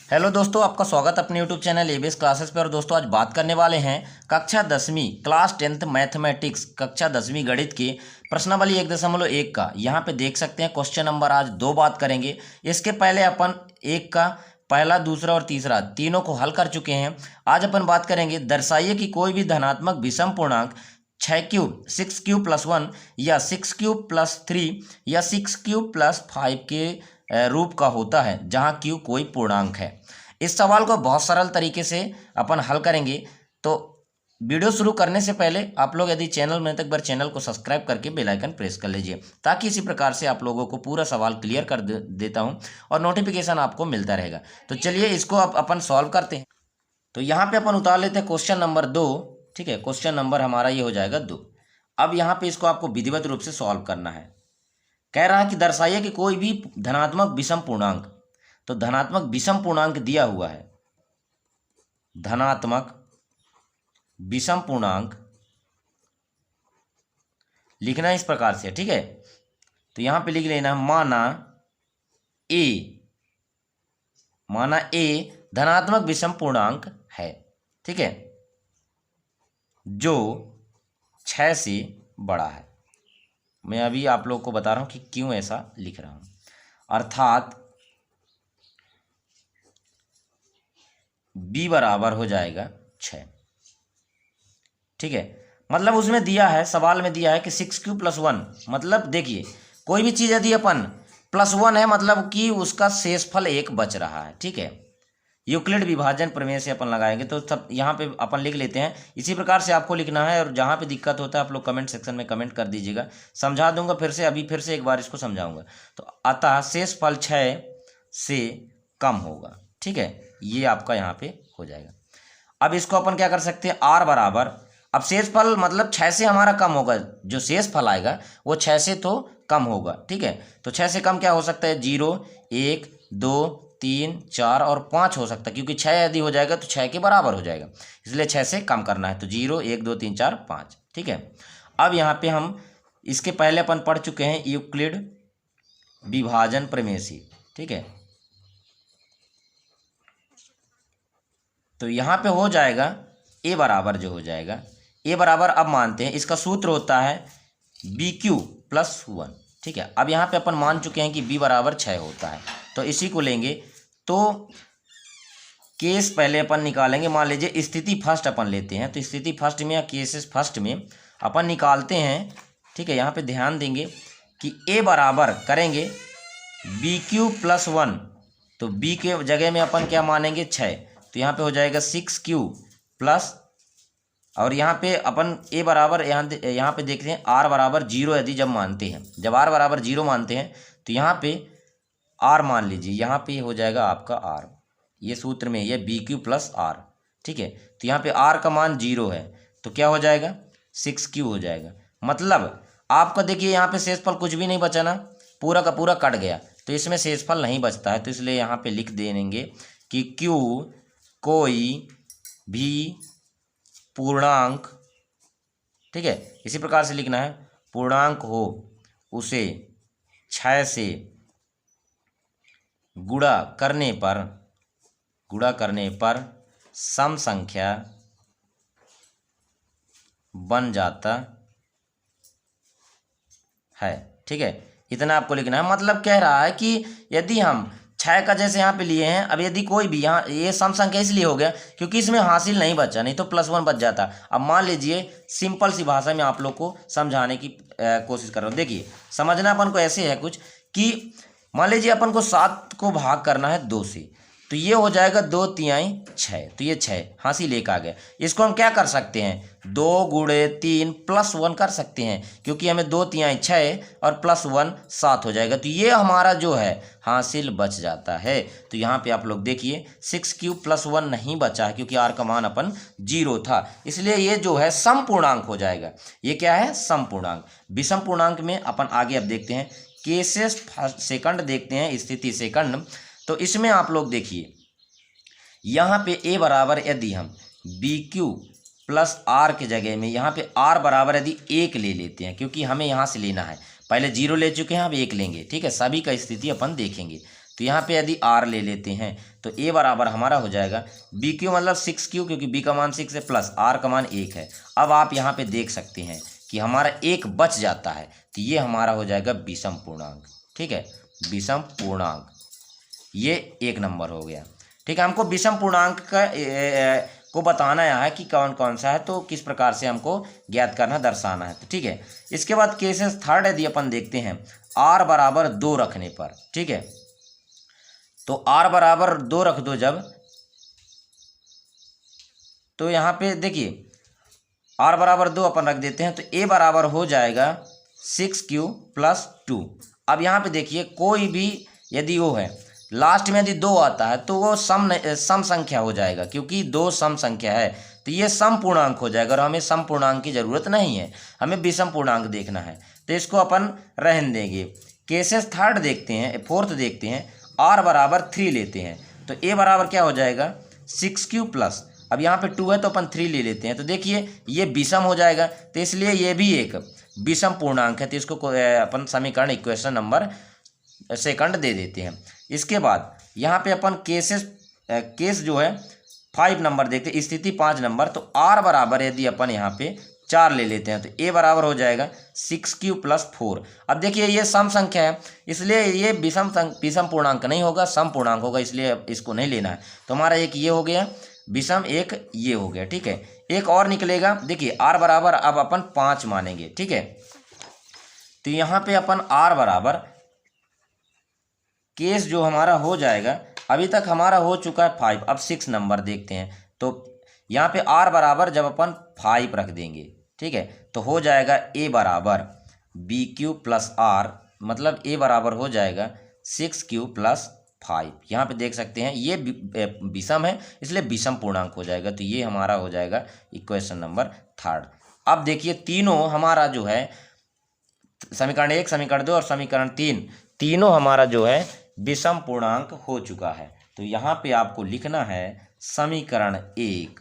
Hello दोस्तों, आपका स्वागत अपने यूट्यूब चैनल एबीएस क्लासेस पे। और दोस्तों आज बात करने वाले हैं कक्षा 10वीं क्लास 10th मैथमेटिक्स कक्षा 10वीं गणित के प्रश्नावली 1.1 का। यहाँ पे देख सकते हैं क्वेश्चन नंबर आज 2 बात करेंगे। इसके पहले अपन एक का पहला, दूसरा और तीसरा तीनों को हल कर चुके हैं। आज अपन बात करेंगे दर्शाइए कि कोई भी धनात्मक विषम पूर्णांक 6³ + 1 या 6³ + 3 या 6³ + 5 के रूप का होता है जहां q कोई पूर्णांक है। इस सवाल को बहुत सरल तरीके से अपन हल करेंगे। तो वीडियो शुरू करने से पहले आप लोग यदि चैनल में तक बार चैनल को सब्सक्राइब करके बेल आइकन प्रेस कर लीजिए, ताकि इसी प्रकार से आप लोगों को पूरा सवाल क्लियर कर देता हूं और नोटिफिकेशन आपको मिलता रहेगा। तो चलिए इसको अब अपन सॉल्व करते हैं। तो यहाँ पे अपन उतार लेते हैं क्वेश्चन नंबर 2। ठीक है, क्वेश्चन नंबर हमारा ये हो जाएगा 2। अब यहाँ पे इसको आपको विधिवत रूप से सॉल्व करना है। कह रहा है कि दर्शाइए कि कोई भी धनात्मक विषम पूर्णांक, तो धनात्मक विषम पूर्णांक दिया हुआ है। धनात्मक विषम पूर्णांक लिखना इस प्रकार से, ठीक है। तो यहां पे लिख लेना माना ए धनात्मक विषम पूर्णांक है, ठीक है, जो 6 से बड़ा है। मैं अभी आप लोग को बता रहा हूं कि क्यों ऐसा लिख रहा हूं। अर्थात b बराबर हो जाएगा 6, ठीक है। मतलब उसमें दिया है, सवाल में दिया है कि 6³ + 1, मतलब देखिए कोई भी चीज़ यदि अपन +1 है मतलब कि उसका शेषफल 1 बच रहा है, ठीक है। यूक्लिड विभाजन प्रमेय से अपन लगाएंगे तो सब यहाँ पे अपन लिख लेते हैं। इसी प्रकार से आपको लिखना है, और जहाँ पे दिक्कत होता है आप लोग कमेंट सेक्शन में कमेंट कर दीजिएगा, समझा दूंगा फिर से। अभी फिर से एक बार इसको समझाऊंगा। तो अतः शेषफल 6 से कम होगा, ठीक है। ये आपका यहाँ पे हो जाएगा। अब इसको अपन क्या कर सकते हैं, r बराबर, अब शेषफल मतलब 6 से हमारा कम होगा, जो शेषफल आएगा वो 6 से तो कम होगा, ठीक है। तो 6 से कम क्या हो सकता है, 0, 1, 2, 3, 4 और 5 हो सकता है, क्योंकि 6 यदि हो जाएगा तो 6 के बराबर हो जाएगा, इसलिए 6 से कम करना है। तो 0, 1, 2, 3, 4, 5, ठीक है। अब यहाँ पे हम इसके पहले अपन पढ़ चुके हैं यूक्लिड विभाजन प्रमेय से, ठीक है। तो यहाँ पे हो जाएगा a बराबर, जो हो जाएगा a बराबर, अब मानते हैं इसका सूत्र होता है BQ + 1, ठीक है। अब यहाँ पे अपन मान चुके हैं कि b बराबर 6 होता है, तो इसी को लेंगे। तो केस पहले अपन निकालेंगे। मान लीजिए स्थिति फर्स्ट अपन लेते हैं, तो स्थिति फर्स्ट में या केसेस फर्स्ट में अपन निकालते हैं, ठीक है। यहाँ पे ध्यान देंगे कि a बराबर करेंगे BQ + 1, तो b के जगह में अपन क्या मानेंगे, 6। तो यहाँ पे हो जाएगा 6Q प्लस, और यहाँ पे अपन a बराबर, यहाँ पे देखते हैं r बराबर 0 यदि जब मानते हैं, जब r बराबर 0 मानते हैं तो यहाँ पे r मान लीजिए, यहाँ पे हो जाएगा आपका r, ये सूत्र में ये BQ + r, ठीक है। तो यहाँ पे r का मान 0 है, तो क्या हो जाएगा, 6Q हो जाएगा। मतलब आपका देखिए यहाँ पे शेषफल कुछ भी नहीं बचा ना, पूरा का पूरा कट गया, तो इसमें शेषफल नहीं बचता है। तो इसलिए यहाँ पे लिख देंगे कि Q कोई भी पूर्णांक, ठीक है, इसी प्रकार से लिखना है, पूर्णांक हो उसे 6 से गुणा करने पर सम संख्या बन जाता है, ठीक है। इतना आपको लिखना है। मतलब कह रहा है कि यदि हम 6 का जैसे यहाँ पे लिए हैं, अब यदि कोई भी, यहाँ ये सम संख्या इसलिए हो गया क्योंकि इसमें हासिल नहीं बचा, नहीं तो +1 बच जाता। अब मान लीजिए सिंपल सी भाषा में आप लोग को समझाने की कोशिश कर रहा हूँ। देखिए समझना अपन को ऐसे है कुछ कि मान लीजिए अपन को 7 को भाग करना है 2 से, तो ये हो जाएगा 2×3 6, तो ये 6 हासिल 1 आ गया। इसको हम क्या कर सकते हैं, 2 × 3 + 1 कर सकते हैं, क्योंकि हमें 2×3 6 और +1 7 हो जाएगा। तो ये हमारा जो है हासिल बच जाता है। तो यहाँ पे आप लोग देखिए 6Q + 1 नहीं बचा है, क्योंकि r का मान अपन 0 था, इसलिए ये जो है सम पूर्णांक हो जाएगा। ये क्या है, सम पूर्णांक। विषम पूर्णांक में अपन आगे अब देखते हैं, केसेस सेकंड देखते हैं, स्थिति सेकंड। तो इसमें आप लोग देखिए यहाँ पे a बराबर, यदि हम BQ + r के जगह में यहाँ पे r बराबर यदि 1 ले लेते हैं, क्योंकि हमें यहाँ से लेना है, पहले 0 ले चुके हैं, अब 1 लेंगे, ठीक है। सभी का स्थिति अपन देखेंगे। तो यहाँ पे यदि r ले लेते हैं तो a बराबर हमारा हो जाएगा BQ मतलब 6Q, क्योंकि b का मान 6 है प्लस r का मान 1 है। अब आप यहाँ पे देख सकते हैं कि हमारा एक बच जाता है, तो ये हमारा हो जाएगा विषम पूर्णांक। ठीक है, विषम पूर्णांक ये एक नंबर हो गया। ठीक है, हमको विषम पूर्णांक को बताना है कि कौन कौन सा है, तो किस प्रकार से हमको ज्ञात करना, दर्शाना है। तो ठीक है, इसके बाद केसेस थर्ड यदि अपन देखते हैं r बराबर 2 रखने पर। ठीक है, तो r बराबर 2 रख दो जब, तो यहाँ पे देखिए r बराबर 2 अपन रख देते हैं, तो a बराबर हो जाएगा 6Q प्लस 2। अब यहाँ पे देखिए कोई भी यदि वो है लास्ट में यदि 2 आता है तो वो सम संख्या हो जाएगा, क्योंकि 2 सम संख्या है तो ये सम पूर्णांक हो जाएगा। और हमें सम पूर्णांक की ज़रूरत नहीं है, हमें विषम पूर्णांक देखना है, तो इसको अपन रहने देंगे। केसेस थर्ड देखते हैं, फोर्थ देखते हैं, r बराबर 3 लेते हैं, तो a बराबर क्या हो जाएगा 6Q प्लस, अब यहाँ पे 2 है तो अपन 3 ले लेते हैं, तो देखिए ये विषम हो जाएगा, तो इसलिए ये भी एक विषम पूर्णांक है। तो इसको अपन समीकरण इक्वेशन नंबर सेकंड दे देते हैं। इसके बाद यहाँ पे अपन केस जो है 5 नंबर देखते हैं, स्थिति 5 नंबर, तो r बराबर यदि अपन यहाँ पे 4 ले लेते हैं, तो a बराबर हो जाएगा 6Q प्लस 4। अब देखिए ये सम संख्या है, इसलिए ये विषम पूर्णांक नहीं होगा, सम पूर्णांक होगा, इसलिए इसको नहीं लेना है। तो हमारा एक ये हो गया विषम, एक ये हो गया। ठीक है, एक और निकलेगा, देखिए r बराबर अब अपन 5 मानेंगे। ठीक है, तो यहाँ पे अपन r बराबर केस जो हमारा हो जाएगा, अभी तक हमारा हो चुका है 5, अब 6 नंबर देखते हैं। तो यहाँ पे r बराबर जब अपन 5 रख देंगे, ठीक है, तो हो जाएगा a बराबर BQ प्लस r, मतलब a बराबर हो जाएगा 6Q प्लस 5। यहाँ पे देख सकते हैं ये विषम है, इसलिए विषम पूर्णांक हो जाएगा। तो ये हमारा हो जाएगा इक्वेशन नंबर थर्ड। अब देखिए तीनों हमारा जो है समीकरण 1, समीकरण 2 और समीकरण 3, तीनों हमारा जो है विषम पूर्णांक हो चुका है। तो यहाँ पे आपको लिखना है समीकरण 1,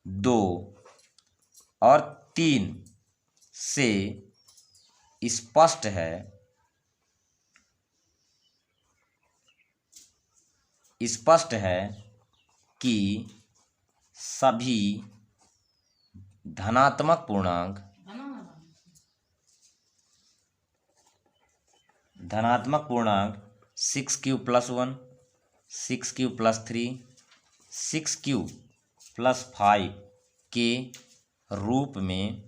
2 और 3 से स्पष्ट है कि सभी धनात्मक पूर्णांक 6Q plus 1, 6Q plus 3, 6Q plus 5 के रूप में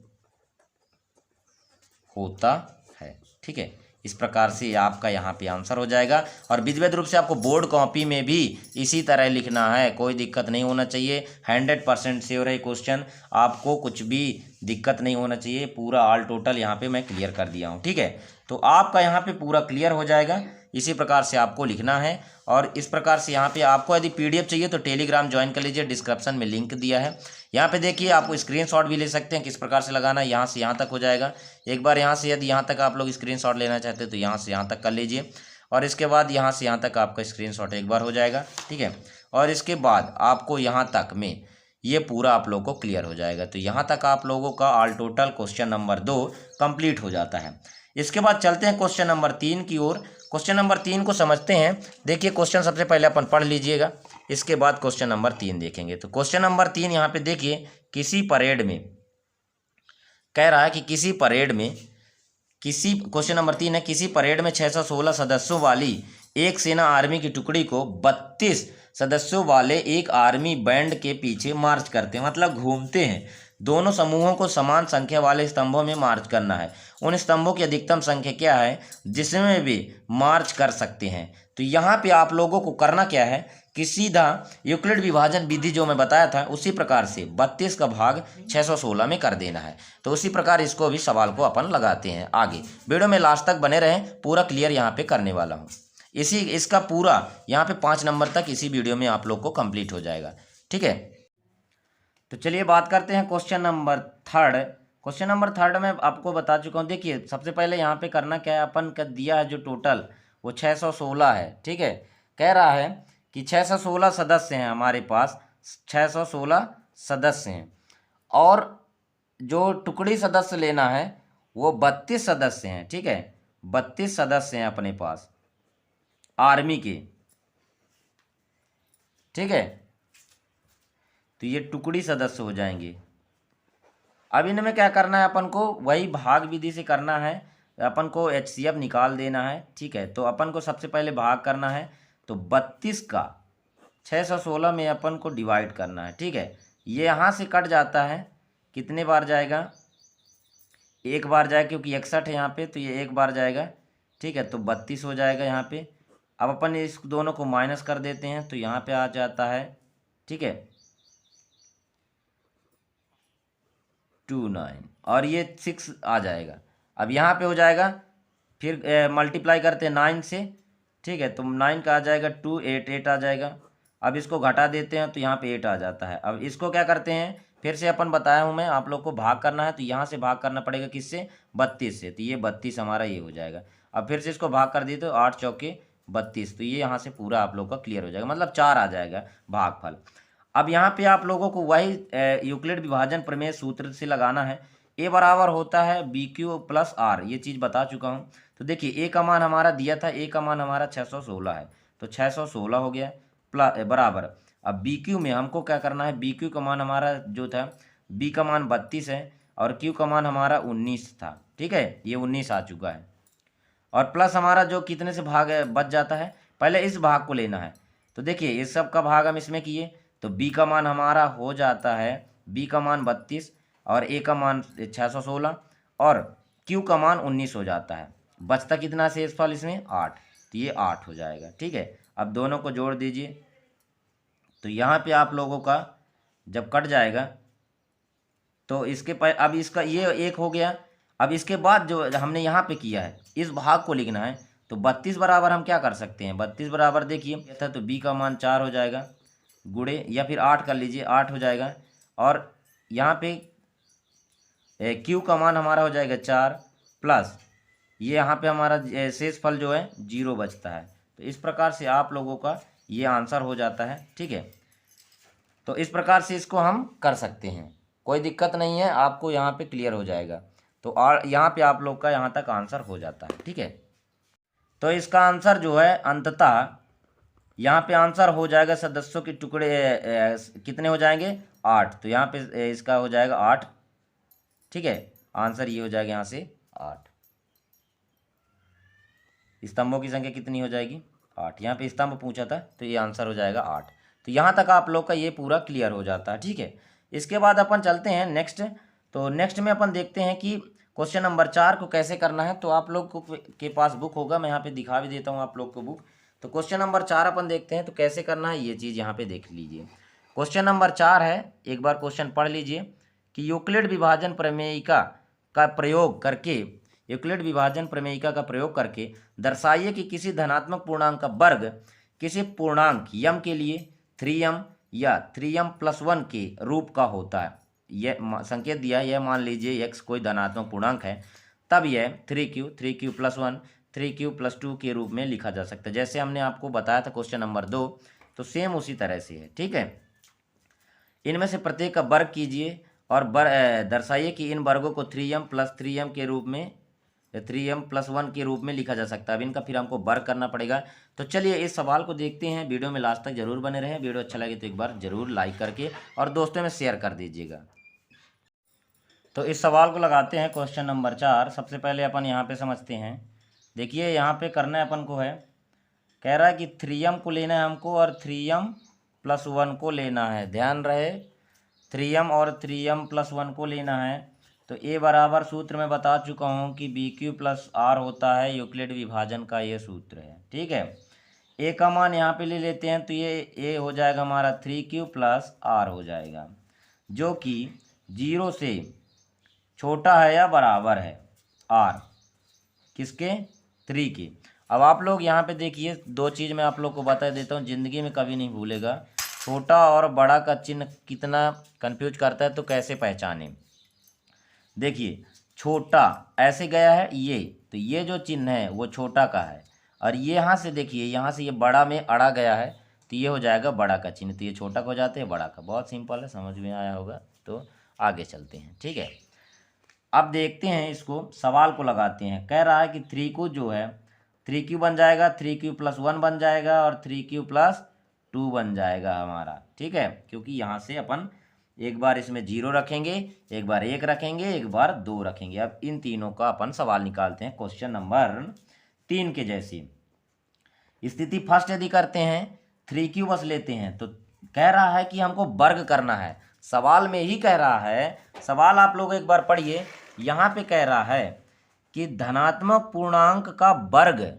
होता है। ठीक है, इस प्रकार से आपका यहाँ पे आंसर हो जाएगा। और विधिवत रूप से आपको बोर्ड कॉपी में भी इसी तरह लिखना है, कोई दिक्कत नहीं होना चाहिए। 100% श्योर है क्वेश्चन, आपको कुछ भी दिक्कत नहीं होना चाहिए। पूरा ऑल टोटल यहाँ पे मैं क्लियर कर दिया हूँ। ठीक है, तो आपका यहाँ पे पूरा क्लियर हो जाएगा। इसी प्रकार से आपको लिखना है। और इस प्रकार से यहाँ पे आपको यदि PDF चाहिए तो टेलीग्राम ज्वाइन कर लीजिए, डिस्क्रिप्शन में लिंक दिया है। यहाँ पे देखिए आपको स्क्रीनशॉट भी ले सकते हैं, किस प्रकार से लगाना है। यहाँ से यहाँ तक हो जाएगा। एक बार यहाँ से यदि यहाँ तक आप लोग स्क्रीनशॉट लेना चाहते हैं तो यहाँ से यहाँ तक कर लीजिए, और इसके बाद यहाँ से यहाँ तक आपका स्क्रीनशॉट एक बार हो जाएगा। ठीक है, और इसके बाद आपको यहाँ तक में ये पूरा आप लोगों को क्लियर हो जाएगा। तो यहाँ तक आप लोगों का all total question number 2 complete हो जाता है। इसके बाद चलते हैं क्वेश्चन नंबर 3 की ओर। क्वेश्चन नंबर 3 को समझते हैं। देखिए क्वेश्चन सबसे पहले अपन पढ़ लीजिएगा, इसके बाद क्वेश्चन नंबर 3 देखेंगे। तो क्वेश्चन नंबर 3 यहाँ पे देखिए, किसी परेड में कह रहा है कि क्वेश्चन नंबर 3 है, किसी परेड में 616 सदस्यों वाली एक सेना आर्मी की टुकड़ी को 32 सदस्यों वाले एक आर्मी बैंड के पीछे मार्च करते हैं, मतलब घूमते हैं। दोनों समूहों को समान संख्या वाले स्तंभों में मार्च करना है। उन स्तंभों की अधिकतम संख्या क्या है जिसमें भी मार्च कर सकते हैं। तो यहाँ पे आप लोगों को करना क्या है कि सीधा यूक्लिड विभाजन विधि जो मैं बताया था उसी प्रकार से 32 का भाग 616 में कर देना है। तो उसी प्रकार इसको भी सवाल को अपन लगाते हैं आगे। वीडियो में लास्ट तक बने रहें, पूरा क्लियर यहाँ पे करने वाला हूँ। इसका पूरा यहाँ पे 5 नंबर तक इसी वीडियो में आप लोग को कंप्लीट हो जाएगा। ठीक है, तो चलिए बात करते हैं क्वेश्चन नंबर 3। क्वेश्चन नंबर 3 में आपको बता चुका हूँ। देखिए सबसे पहले यहाँ पे करना क्या है, अपन का दिया है जो टोटल वो 616 है। ठीक है, कह रहा है कि 616 सदस्य हैं हमारे पास, 616 सदस्य हैं, और जो टुकड़ी सदस्य लेना है वो 32 सदस्य हैं। ठीक है, 32 सदस्य हैं अपने पास। आर्मी के, ठीक है, तो ये टुकड़ी सदस्य हो जाएंगे। अब इनमें क्या करना है अपन को, वही भाग विधि से करना है, अपन को HCF निकाल देना है, ठीक है। तो अपन को सबसे पहले भाग करना है, तो 32 का 616 में अपन को डिवाइड करना है, ठीक है। ये यहाँ से कट जाता है, कितने बार जाएगा, एक बार जाएगा, क्योंकि 61 है यहाँ पे, तो ये एक बार जाएगा, ठीक है। तो 32 हो जाएगा यहाँ पे। अब अपन इस दोनों को माइनस कर देते हैं, तो यहाँ पे आ जाता है, ठीक है, 29, और ये 6 आ जाएगा। अब यहाँ पे हो जाएगा, फिर मल्टीप्लाई करते हैं 9 से, ठीक है, तो 9 का आ जाएगा 2, 8 आ जाएगा। अब इसको घटा देते हैं, तो यहाँ पे 8 आ जाता है। अब इसको क्या करते हैं, फिर से अपन बताया हूँ मैं आप लोग को, भाग करना है तो यहाँ से भाग करना पड़ेगा, किससे, 32 से, तो ये 32 हमारा ये हो जाएगा। अब फिर से इसको भाग कर दिए तो 8 चौके 32, तो ये यहाँ से पूरा आप लोग का क्लियर हो जाएगा, मतलब 4 आ जाएगा भागफल। अब यहाँ पे आप लोगों को वही यूक्लिड विभाजन प्रमेय सूत्र से लगाना है। ए बराबर होता है BQ प्लस आर, ये चीज़ बता चुका हूँ। तो देखिए ए का मान हमारा दिया था, ए का मान हमारा 616 है, तो 616 हो गया प्लस बराबर। अब BQ में हमको क्या करना है, BQ का मान हमारा जो था, B का मान 32 है और Q का मान हमारा 19 था, ठीक है, ये 19 आ चुका है। और प्लस हमारा जो कितने से भाग बच जाता है, पहले इस भाग को लेना है। तो देखिए इस सब का भाग हम इसमें किए, तो B का मान हमारा हो जाता है, B का मान 32 और A का मान 616 और Q का मान 19 हो जाता है। बचता कितना शेषफल इसमें, 8, तो ये 8 हो जाएगा, ठीक है। अब दोनों को जोड़ दीजिए, तो यहाँ पे आप लोगों का जब कट जाएगा, तो इसके पर अब इसका ये एक हो गया। अब इसके बाद जो हमने यहाँ पे किया है, इस भाग को लिखना है, तो 32 बराबर हम क्या कर सकते हैं, 32 बराबर देखिए था, तो B का मान 4 हो जाएगा, गुणे या फिर 8 कर लीजिए, 8 हो जाएगा। और यहाँ पे Q का मान हमारा हो जाएगा 4 प्लस ये यहाँ पे हमारा शेष फल जो है 0 बचता है। तो इस प्रकार से आप लोगों का ये आंसर हो जाता है, ठीक है। तो इस प्रकार से इसको हम कर सकते हैं, कोई दिक्कत नहीं है, आपको यहाँ पे क्लियर हो जाएगा। तो और यहाँ पे आप लोग का यहाँ तक आंसर हो जाता है, ठीक है। तो इसका आंसर जो है अंततः यहाँ पे आंसर हो जाएगा, सदस्यों के टुकड़े कितने हो जाएंगे, 8, तो यहाँ पे इसका हो जाएगा 8, ठीक है। आंसर ये हो जाएगा यहाँ से 8। स्तंभों की संख्या कितनी हो जाएगी, 8, यहाँ पे स्तंभ पूछा था, तो ये आंसर हो जाएगा 8। तो यहाँ तक आप लोग का ये पूरा क्लियर हो जाता है, ठीक है। इसके बाद अपन चलते हैं नेक्स्ट। तो नेक्स्ट में अपन देखते हैं कि क्वेश्चन नंबर 4 को कैसे करना है। तो आप लोग को के पास बुक होगा, मैं यहाँ पे दिखा भी देता हूँ आप लोग को बुक। तो क्वेश्चन नंबर 4 अपन देखते हैं, तो कैसे करना है ये चीज़ यहाँ पे देख लीजिए। क्वेश्चन नंबर 4 है, एक बार क्वेश्चन पढ़ लीजिए कि यूक्लिड विभाजन प्रमेयिका का प्रयोग करके, यूक्लिड विभाजन प्रमेयिका का प्रयोग करके दर्शाइए कि किसी धनात्मक पूर्णांक का वर्ग किसी पूर्णांक यम के लिए 3m या 3m+1 के रूप का होता है। यह संकेत दिया है, यह मान लीजिए x कोई धनात्मक पूर्णांक है, तब यह 3q+1 3q+2 के रूप में लिखा जा सकता है। जैसे हमने आपको बताया था क्वेश्चन नंबर 2, तो सेम उसी तरह से है, ठीक है। इनमें से प्रत्येक का वर्ग कीजिए और दर्शाइए कि इन वर्गों को 3m+3m के रूप में 3m+1 के रूप में लिखा जा सकता है। अब इनका फिर हमको वर्ग करना पड़ेगा। तो चलिए इस सवाल को देखते हैं, वीडियो में लास्ट तक जरूर बने रहें। वीडियो अच्छा लगे तो एक बार जरूर लाइक करके और दोस्तों में शेयर कर दीजिएगा। तो इस सवाल को लगाते हैं, क्वेश्चन नंबर 4। सबसे पहले अपन यहाँ पे समझते हैं। देखिए यहाँ पे करना है अपन को है, कह रहा है कि 3m को लेना है हमको और 3m+1 को लेना है। ध्यान रहे 3m और 3m+1 को लेना है। तो ए बराबर सूत्र में बता चुका हूँ कि BQ + R होता है, यूक्लिड विभाजन का ये सूत्र है, ठीक है। ए का मान यहाँ पे ले लेते हैं, तो ये ए हो जाएगा हमारा 3Q + R हो जाएगा, जो कि 0 से छोटा है या बराबर है R किसके, 3 के। अब आप लोग यहाँ पे देखिए, दो चीज़ मैं आप लोग को बता देता हूँ, ज़िंदगी में कभी नहीं भूलेगा। छोटा और बड़ा का चिन्ह कितना कंफ्यूज करता है, तो कैसे पहचानें। देखिए छोटा ऐसे गया है ये, तो ये जो चिन्ह है वो छोटा का है, और ये यहाँ से देखिए, यहाँ से ये बड़ा में अड़ा गया है, तो ये हो जाएगा बड़ा का चिन्ह, तो ये छोटा का हो जाते हैं बड़ा का। बहुत सिंपल है, समझ में आया होगा। तो आगे चलते हैं, ठीक है। अब देखते हैं इसको, सवाल को लगाते हैं। कह रहा है कि 3 को जो है 3q बन जाएगा, 3q+1 बन जाएगा और 3q+2 बन जाएगा हमारा, ठीक है। क्योंकि यहाँ से अपन एक बार इसमें 0 रखेंगे, एक बार 1 रखेंगे, एक बार 2 रखेंगे। अब इन तीनों का अपन सवाल निकालते हैं क्वेश्चन नंबर 3 के जैसी। स्थिति फर्स्ट यदि करते हैं, 3q बस लेते हैं तो कह रहा है कि हमको वर्ग करना है। सवाल में ही कह रहा है, सवाल आप लोग एक बार पढ़िए। यहाँ पे कह रहा है कि धनात्मक पूर्णांक का वर्ग,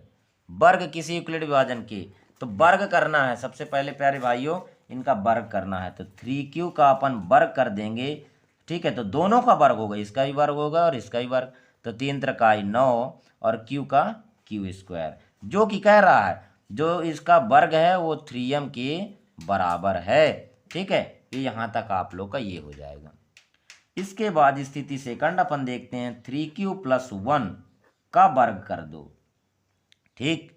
वर्ग किसी यूक्लिड विभाजन के, तो वर्ग करना है। सबसे पहले प्यारे भाइयों इनका वर्ग करना है, तो 3q का अपन वर्ग कर देंगे, ठीक है। तो दोनों का वर्ग होगा, इसका भी वर्ग होगा और इसका भी वर्ग, तो 3 त्रिकाई 9 और q का q², जो कि कह रहा है जो इसका वर्ग है वो 3m के बराबर है, ठीक है। ये यहाँ तक आप लोग का ये हो जाएगा। इसके बाद स्थिति सेकंड अपन देखते हैं, 3q+1 का वर्ग कर दो, ठीक।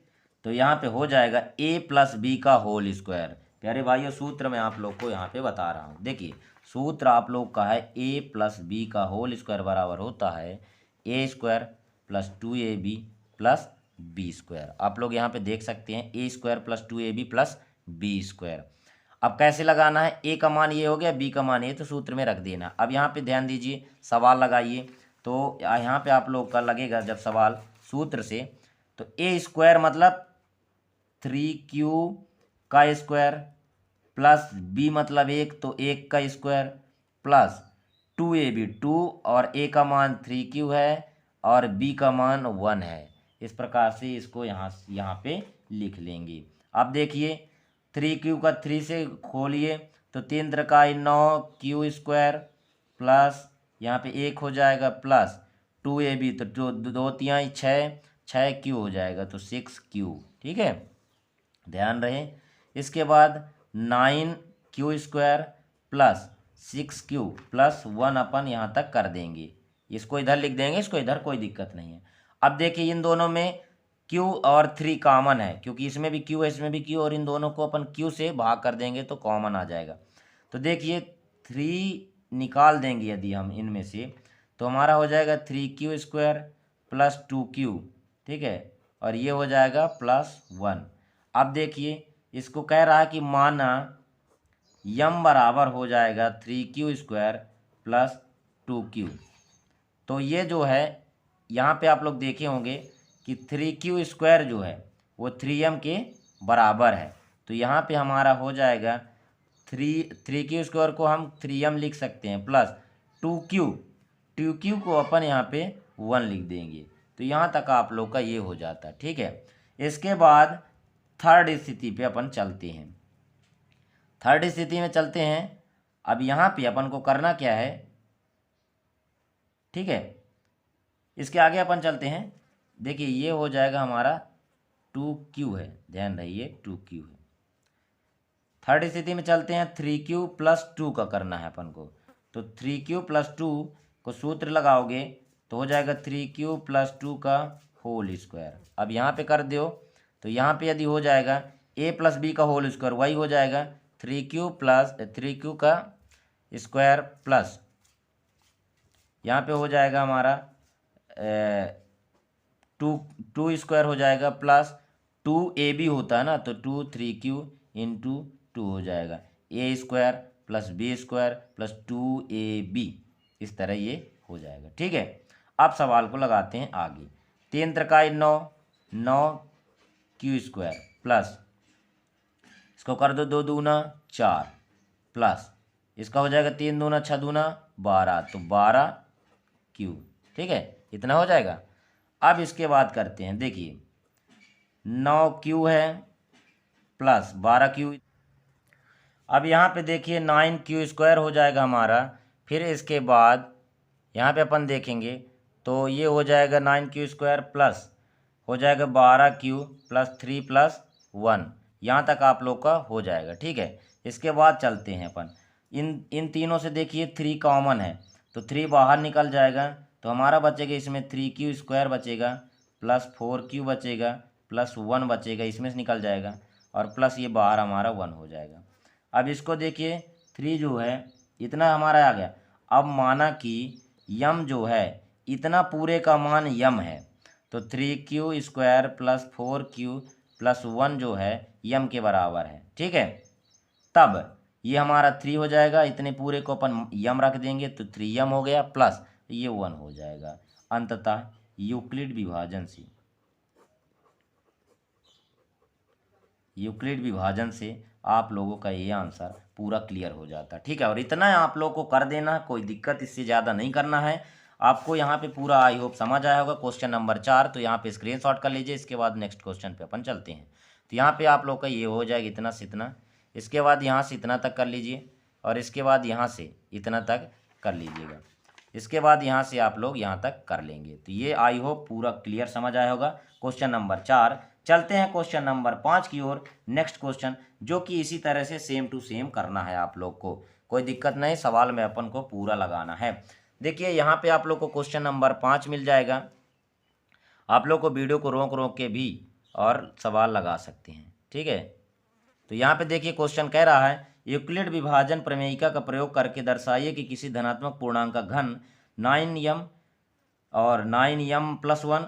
तो यहाँ पे हो जाएगा a+b का होल स्क्वायर। प्यारे भाइयों सूत्र मैं आप लोग को यहाँ पे बता रहा हूँ, देखिए सूत्र आप लोग का है a+b का होल स्क्वायर बराबर होता है a²+2ab+b²। आप लोग यहाँ पे देख सकते हैं a²+2ab+b²। अब कैसे लगाना है, a का मान ये हो गया, b का मान ये, तो सूत्र में रख देना। अब यहाँ पे ध्यान दीजिए, सवाल लगाइए, तो यहाँ पे आप लोग का लगेगा जब सवाल सूत्र से, तो a² मतलब 3q का स्क्वायर प्लस b मतलब 1, तो 1 का स्क्वायर प्लस 2ab, 2 और a का मान 3q है और b का मान 1 है। इस प्रकार से इसको यहाँ पे लिख लेंगे। अब देखिए 3q का 3 से खोलिए तो 3 त्रिकाई 9q² प्लस यहाँ पे 1 हो जाएगा प्लस 2ab, तो 2 तिहाई 6q हो जाएगा, तो 6q, ठीक है, ध्यान रहे। इसके बाद 9q² प्लस 6q+1 अपन यहाँ तक कर देंगे, इसको इधर लिख देंगे, इसको इधर, कोई दिक्कत नहीं है। अब देखिए इन दोनों में q और 3 कॉमन है, क्योंकि इसमें भी q है इसमें भी q, और इन दोनों को अपन q से भाग कर देंगे तो कॉमन आ जाएगा। तो देखिए 3 निकाल देंगे यदि हम इनमें से, तो हमारा हो जाएगा 3q² प्लस 2q, ठीक है, और ये हो जाएगा +1। अब देखिए इसको कह रहा है कि माना m बराबर हो जाएगा 3q² प्लस 2q। तो ये जो है यहाँ पे आप लोग देखे होंगे कि 3q² जो है वो 3m के बराबर है, तो यहाँ पे हमारा हो जाएगा 3q² को हम 3m लिख सकते हैं प्लस 2q को अपन यहाँ पे 1 लिख देंगे। तो यहाँ तक आप लोग का ये हो जाता है, ठीक है। इसके बाद थर्ड स्थिति पे अपन चलते हैं। थर्ड स्थिति में चलते हैं। अब यहाँ पे अपन को करना क्या है, ठीक है, इसके आगे अपन चलते हैं। देखिए ये हो जाएगा हमारा 2q है, ध्यान रहिए 2q है। थर्ड स्थिति में चलते हैं, 3q+2 का करना है अपन को, तो 3q+2 को सूत्र लगाओगे तो हो जाएगा 3q+2 का होल स्क्वायर। अब यहाँ पे कर दो तो यहाँ पे यदि हो जाएगा a+b का होल स्क्वायर, वही हो जाएगा 3q का स्क्वायर प्लस यहाँ पे हो जाएगा हमारा 2 हो जाएगा प्लस 2ab होता है ना, तो 3q इंटू 2 हो जाएगा, a² plus b² plus 2ab, इस तरह ये हो जाएगा, ठीक है। अब सवाल को लगाते हैं आगे। 3 त्रिकाई 9q² प्लस इसको कर दो 2 दूना 4 प्लस इसका हो जाएगा 3 दूना 6 दूना 12, तो 12q, ठीक है, इतना हो जाएगा। अब इसके बाद करते हैं, देखिए 9q है प्लस 12q। अब यहाँ पे देखिए 9q² हो जाएगा हमारा, फिर इसके बाद यहाँ पे अपन देखेंगे तो ये हो जाएगा 9q² प्लस हो जाएगा 12q प्लस 3 प्लस 1, यहाँ तक आप लोग का हो जाएगा, ठीक है। इसके बाद चलते हैं अपन इन तीनों से, देखिए 3 कॉमन है तो 3 बाहर निकल जाएगा, तो हमारा बचेगा इसमें 3q² बचेगा प्लस 4q बचेगा प्लस 1 बचेगा, इसमें से निकल जाएगा, और प्लस ये बाहर हमारा 1 हो जाएगा। अब इसको देखिए 3 जो है इतना हमारा आ गया। अब माना कि यम जो है इतना पूरे का मान यम है, तो 3q² प्लस 4q प्लस 1 जो है यम के बराबर है, ठीक है। तब ये हमारा 3 हो जाएगा, इतने पूरे को अपन यम रख देंगे तो 3m हो गया, प्लस ये 1 हो जाएगा। अंततः यूक्लिड विभाजन से आप लोगों का ये आंसर पूरा क्लियर हो जाता है, ठीक है। और इतना आप लोगों को कर देना, कोई दिक्कत इससे ज़्यादा नहीं करना है आपको। यहाँ पे पूरा आई होप समझ आया होगा। क्वेश्चन नंबर 4 तो यहाँ पे स्क्रीनशॉट कर लीजिए। इसके बाद नेक्स्ट क्वेश्चन पे अपन चलते हैं। तो यहाँ पे आप लोग का ये हो जाएगा इतना से इतना, इसके बाद यहाँ से इतना तक कर लीजिए, और इसके बाद यहाँ से इतना तक कर लीजिएगा, इसके बाद यहाँ से आप लोग यहाँ तक कर लेंगे। तो ये आई होप पूरा क्लियर समझ आया होगा क्वेश्चन नंबर 4। चलते हैं क्वेश्चन नंबर 5 की ओर। नेक्स्ट क्वेश्चन जो कि इसी तरह से सेम टू सेम करना है आप लोग को, कोई दिक्कत नहीं, सवाल में अपन को पूरा लगाना है। देखिए यहाँ पे आप लोग को क्वेश्चन नंबर 5 मिल जाएगा। आप लोग को वीडियो को रोक रोक के भी और सवाल लगा सकते हैं, ठीक है। तो यहाँ पे देखिए क्वेश्चन कह रहा है यूक्लिड विभाजन प्रमेयिका का प्रयोग करके दर्शाइए कि किसी धनात्मक पूर्णांक का घन 9m और 9m+1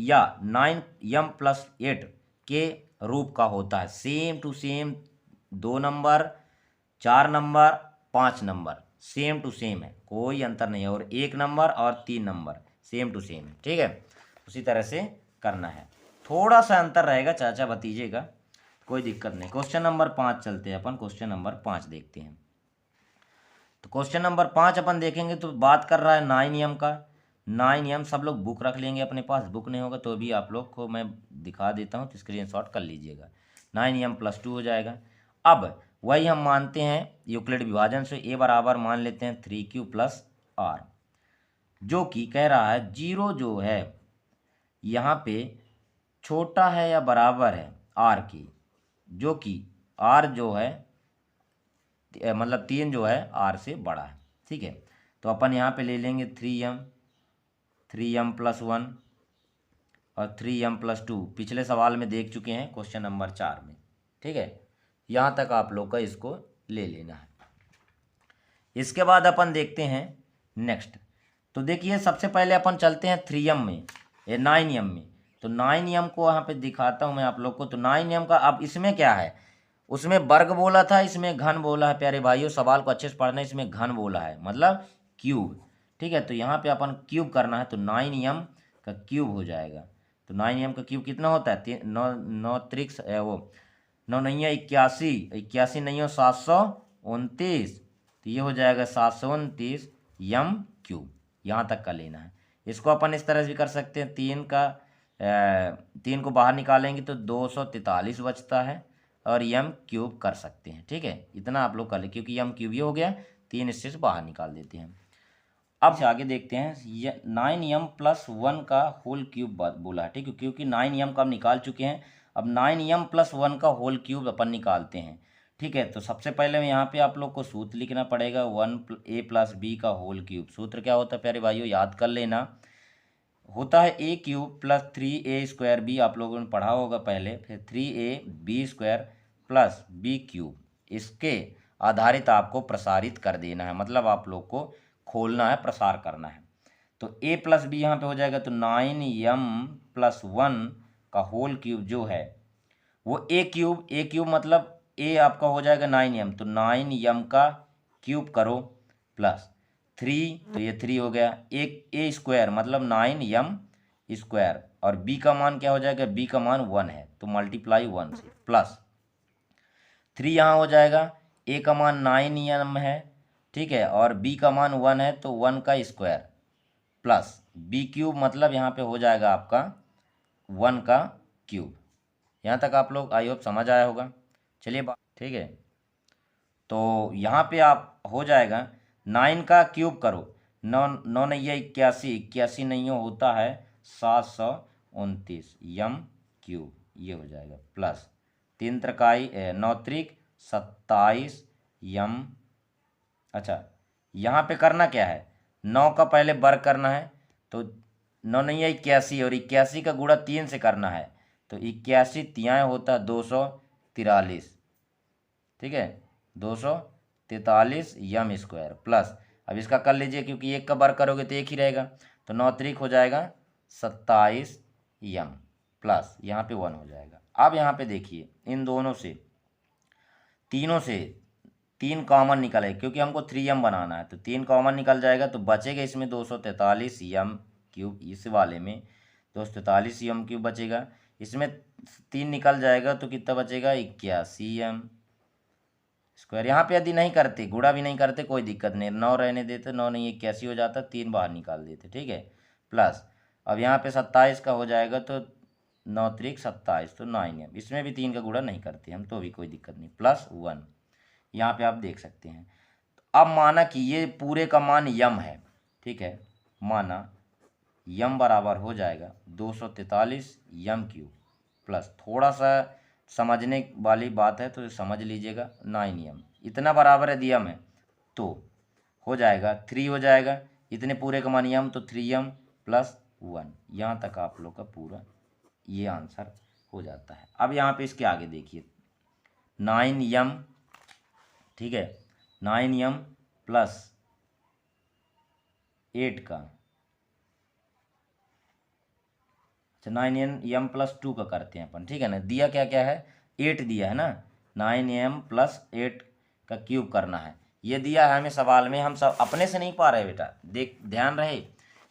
या 9m+8 के रूप का होता है। Same to same 2 number, 4 number, 5 number same to same है, कोई अंतर नहीं है, और 1 नंबर और 3 नंबर सेम टू सेम है, ठीक है। उसी तरह से करना है, थोड़ा सा अंतर रहेगा चाचा भतीजे का, कोई दिक्कत नहीं। क्वेश्चन नंबर 5 चलते हैं अपन, क्वेश्चन नंबर 5 देखते हैं। तो क्वेश्चन नंबर 5 अपन देखेंगे तो बात कर रहा है 9m का। 9m सब लोग बुक रख लेंगे अपने पास, बुक नहीं होगा तो भी आप लोग को मैं दिखा देता हूँ, तो स्क्रीनशॉट कर लीजिएगा। 9m+2 हो जाएगा। अब वही हम मानते हैं यूक्लिड विभाजन से, a बराबर मान लेते हैं 3q + r, जो कि कह रहा है 0 जो है यहाँ पे छोटा है या बराबर है r की, जो कि r जो है मतलब 3 जो है r से बड़ा है, ठीक है। तो अपन यहाँ पे ले लेंगे 3m+1 और 3m+2, पिछले सवाल में देख चुके हैं क्वेश्चन नंबर 4 में, ठीक है। यहाँ तक आप लोग का इसको ले लेना है। इसके बाद अपन देखते हैं नेक्स्ट। तो देखिए सबसे पहले अपन चलते हैं 3m में, 9m में। तो 9m को यहाँ पे दिखाता हूँ मैं आप लोग को। तो 9m का अब इसमें क्या है, उसमें वर्ग बोला था, इसमें घन बोला है। प्यारे भाइयों सवाल को अच्छे से पढ़ना, इसमें घन बोला है मतलब क्यूब, ठीक है। तो यहाँ पे अपन क्यूब करना है, तो 9m का क्यूब हो जाएगा। तो 9m का क्यूब कितना होता है, 9 त्रिक वो 9 नहीं 81, 81 नहीं हो 729, तो ये हो जाएगा 729 m³। यहाँ तक का लेना है। इसको अपन इस तरह से भी कर सकते हैं, 3 को बाहर निकालेंगे तो 243 बचता है, और m³ कर सकते हैं, ठीक है। इतना आप लोग कर ले, क्योंकि m³ ये हो गया, 3 इससे बाहर निकाल देते हैं। अब आगे देखते हैं, 9m+1 का होल क्यूब बोला है, ठीक है, क्योंकि 9m का हम निकाल चुके हैं। अब 9m+1 का होल क्यूब अपन निकालते हैं, ठीक है। तो सबसे पहले यहाँ पे आप लोग को सूत्र लिखना पड़ेगा, 1a+b का होल क्यूब। सूत्र क्या होता है प्यारे भाइयों, याद कर लेना, होता है a³ + 3a²b, आप लोगों ने पढ़ा होगा पहले। फिर 3ab² + b³, इसके आधारित आपको प्रसारित कर देना है, मतलब आप लोग को खोलना है, प्रसार करना है। तो a + b यहाँ पे हो जाएगा, तो 9m+1 का होल क्यूब जो है वो a³ मतलब a आपका हो जाएगा 9m, तो 9m का क्यूब करो प्लस 3, तो ये 3 हो गया, एक a² मतलब 9m², और b का मान क्या हो जाएगा, b का मान 1 है, तो मल्टीप्लाई 1 से, प्लस 3 यहाँ हो जाएगा, a का मान 9m है, ठीक है, और b का मान 1 है, तो 1 का स्क्वायर प्लस b³ मतलब यहाँ पे हो जाएगा आपका 1 का क्यूब। यहाँ तक आप लोग आई होप समझ आया होगा। चलिए ठीक है, तो यहाँ पे आप हो जाएगा 9 का क्यूब करो, 9 नहीं 81, 81 नहीं होता है 729 m³, ये हो जाएगा, प्लस 3 त्रिकाई 9 त्रिक 27 m। अच्छा यहाँ पे करना क्या है, 9 का पहले वर्ग करना है, तो 9 नहीं 81, और 81 का गुणा 3 से करना है, तो 81 तियाँ होता है 243, ठीक है, 243 m², प्लस अब इसका कर लीजिए, क्योंकि 1 का वर्ग करोगे तो 1 ही रहेगा, तो 9 त्रिक हो जाएगा 27 यम प्लस यहाँ पे 1 हो जाएगा। अब यहाँ पे देखिए इन दोनों से तीनों से 3 कॉमन निकले क्योंकि हमको 3m बनाना है, तो 3 कॉमन निकल जाएगा तो बचेगा इसमें 243 यम क्यूब, इस वाले में 243 यम क्यूब बचेगा। इसमें 3 निकल जाएगा तो कितना बचेगा 81 यम स्क्वायर। यहाँ पे यदि नहीं करते, गुणा भी नहीं करते, कोई दिक्कत नहीं, 9 रहने देते, 9 नहीं 81 हो जाता, 3 बाहर निकाल देते, ठीक है। प्लस अब यहाँ पे 27 का हो जाएगा तो 9 त्रिक 27 तो 9m, इसमें भी 3 का गुणा नहीं करते हम तो भी कोई दिक्कत नहीं, प्लस 1 यहाँ पे आप देख सकते हैं। अब माना कि ये पूरे का मान यम है, ठीक है, माना यम बराबर हो जाएगा 243 यम क्यूब प्लस, थोड़ा सा समझने वाली बात है तो समझ लीजिएगा, 9m इतना बराबर यदि यम है तो हो जाएगा 3 हो जाएगा, इतने पूरे का मान यम तो 3m प्लस 1, यहाँ तक आप लोग का पूरा ये आंसर हो जाता है। अब यहाँ पे इसके आगे देखिए 9m, ठीक है, 9m प्लस 8 का, अच्छा 9m प्लस 2 का करते हैं अपन, ठीक है ना। दिया क्या क्या है, 8 दिया है ना, 9m प्लस 8 का क्यूब करना है, ये दिया है हमें सवाल में, हम सब अपने से नहीं पा रहे बेटा, देख ध्यान रहे,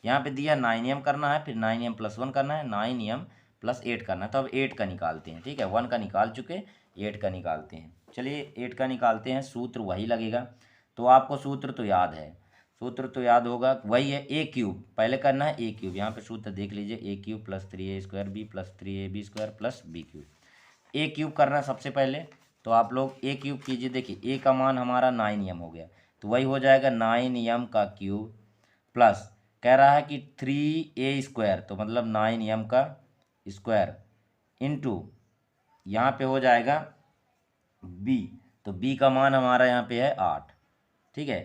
यहाँ पे दिया 9m करना है, फिर 9m प्लस 1 करना है, 9m प्लस 8 करना है, तो अब 8 का निकालते हैं, ठीक है, 1 का निकाल चुके, 8 का निकालते हैं। चलिए 8 का निकालते हैं, सूत्र वही लगेगा, तो आपको सूत्र तो याद है, सूत्र तो याद होगा, वही है ए क्यूब, पहले करना है ए क्यूब, यहाँ पे सूत्र देख लीजिए, A cube plus 3a square B plus 3ab square plus B cube. A cube करना है सबसे पहले, तो आप लोग ए क्यूब कीजिए, देखिए ए का मान हमारा 9m हो गया, तो वही हो जाएगा 9m का क्यूब प्लस, कह रहा है कि 3a स्क्वायर, तो मतलब 9m का स्क्वायर इंटू यहाँ पे हो जाएगा b, तो b का मान हमारा यहाँ पे है 8, ठीक है,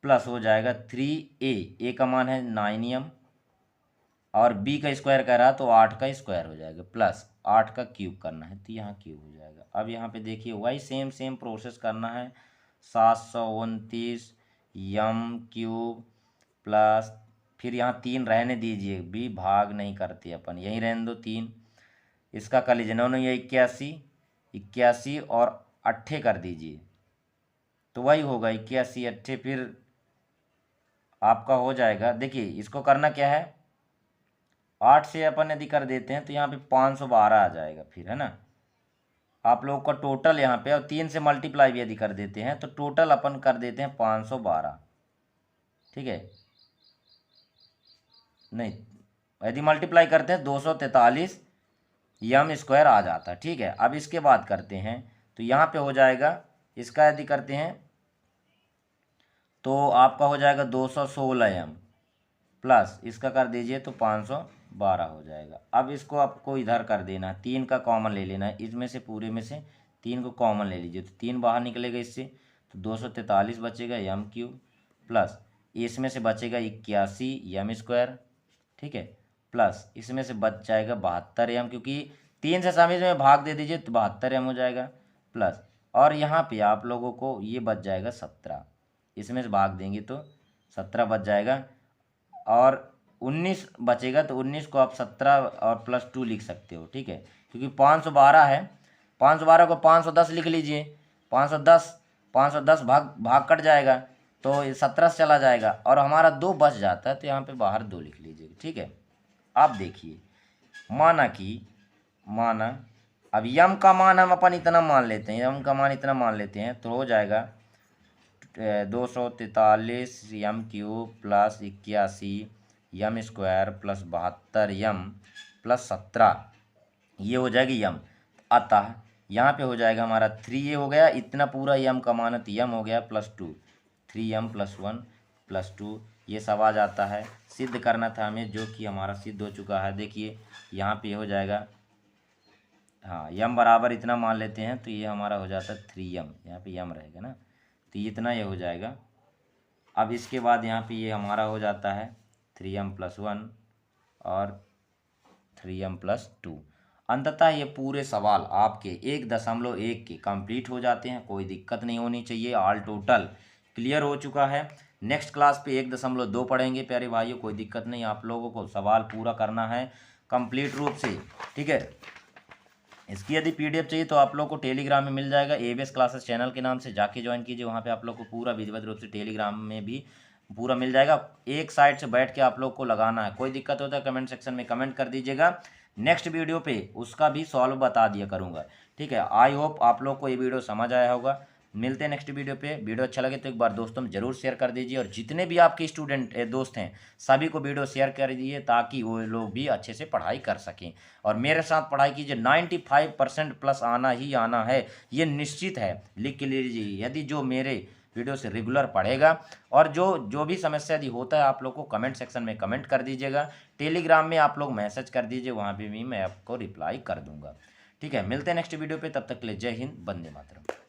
प्लस हो जाएगा 3a, ए का मान है 9m और b का स्क्वायर कह रहा तो 8 का स्क्वायर हो जाएगा, प्लस 8 का क्यूब करना है तो यहाँ क्यूब हो जाएगा। अब यहाँ पे देखिए वही सेम प्रोसेस करना है, 729 यम क्यूब प्लस, फिर यहाँ 3 रहने दीजिए, b भाग नहीं करते अपन, यहीं रहने दो 3, इसका कर लीजिए 9 ये 81 और 8 कर दीजिए, तो वही होगा 81 8, फिर आपका हो जाएगा, देखिए इसको करना क्या है, 8 से अपन यदि कर देते हैं तो यहाँ पे 512 आ जाएगा, फिर है ना, आप लोगों का टोटल यहाँ पे, और 3 से मल्टीप्लाई भी यदि कर देते हैं तो टोटल अपन कर देते हैं 512, ठीक है, नहीं यदि मल्टीप्लाई करते हैं 243 यम स्क्वायर आ जाता है, ठीक है। अब इसके बाद करते हैं तो यहाँ पे हो जाएगा, इसका यदि करते हैं तो आपका हो जाएगा 216 यम प्लस इसका कर दीजिए तो 512 हो जाएगा। अब इसको आपको इधर कर देना है, 3 का कॉमन ले लेना है, इसमें से पूरे में से 3 को कॉमन ले लीजिए, तो 3 बाहर निकलेगा इससे, तो 243 बचेगा यम क्यूब प्लस इसमें से बचेगा 81 यम स्क्वायर, ठीक है, प्लस इसमें से बच जाएगा 72 यम, क्योंकि 3 से सभी में भाग दे दीजिए तो 72 यम हो जाएगा, प्लस और यहाँ पे आप लोगों को ये बच जाएगा 17, इसमें से भाग देंगे तो 17 बच जाएगा, और 19 बचेगा, तो 19 को आप 17 और प्लस 2 लिख सकते हो, ठीक है, क्योंकि 512 है, 512 को 510 लिख लीजिए, 510 भाग कट जाएगा तो 17 से चला जाएगा, और हमारा 2 बच जाता है, तो यहाँ पे बाहर 2 लिख लीजिएगा, ठीक है। अब देखिए माना अब यम का मान हम अपन इतना मान लेते हैं, यम का मान इतना मान लेते हैं, तो हो जाएगा 243 M cube plus 81 M square plus 72 M plus 17, ये हो जाएगी यम, अतः यहाँ पे हो जाएगा हमारा 3a हो गया, इतना पूरा यम का मान है तो यम हो गया प्लस 2, 3m प्लस 1 प्लस 2, ये सब आ जाता है, सिद्ध करना था हमें, जो कि हमारा सिद्ध हो चुका है। देखिए यहाँ पे हो जाएगा, हाँ यम बराबर इतना मान लेते हैं तो ये हमारा हो जाता है 3m, यहाँ पे यम रहेगा ना, तो इतना ये हो जाएगा। अब इसके बाद यहाँ पे ये हमारा हो जाता है 3m प्लस 1 और 3m प्लस 2। अंततः ये पूरे सवाल आपके 1.1 के कंप्लीट हो जाते हैं, कोई दिक्कत नहीं होनी चाहिए, ऑल टोटल क्लियर हो चुका है। नेक्स्ट क्लास पे 1.2 पढ़ेंगे प्यारे भाइयों, कोई दिक्कत नहीं, आप लोगों को सवाल पूरा करना है, कंप्लीट रूप से, ठीक है। इसकी यदि पीडीएफ चाहिए तो आप लोग को टेलीग्राम में मिल जाएगा, एबीएस क्लासेस चैनल के नाम से जाके ज्वाइन कीजिए, वहाँ पे आप लोग को पूरा विधिवत रूप से टेलीग्राम में भी पूरा मिल जाएगा। एक साइड से बैठ के आप लोग को लगाना है। कोई दिक्कत होता है कमेंट सेक्शन में कमेंट कर दीजिएगा, नेक्स्ट वीडियो पे उसका भी सॉल्व बता दिया करूँगा, ठीक है। आई होप आप लोग को ये वीडियो समझ आया होगा। मिलते हैं नेक्स्ट वीडियो पे। वीडियो अच्छा लगे तो एक बार दोस्तों में जरूर शेयर कर दीजिए, और जितने भी आपके स्टूडेंट दोस्त हैं सभी को वीडियो शेयर कर दीजिए, ताकि वो लोग भी अच्छे से पढ़ाई कर सकें और मेरे साथ पढ़ाई कीजिए। 95% प्लस आना ही आना है, ये निश्चित है, लिख के लीजिए। यदि जो मेरे वीडियो से रेगुलर पढ़ेगा, और जो भी समस्या यदि होता है आप लोग को कमेंट सेक्शन में कमेंट कर दीजिएगा, टेलीग्राम में आप लोग मैसेज कर दीजिए, वहाँ पे भी मैं आपको रिप्लाई कर दूंगा, ठीक है। मिलते हैं नेक्स्ट वीडियो पे, तब तक के लिए जय हिंद, वंदे मातरम।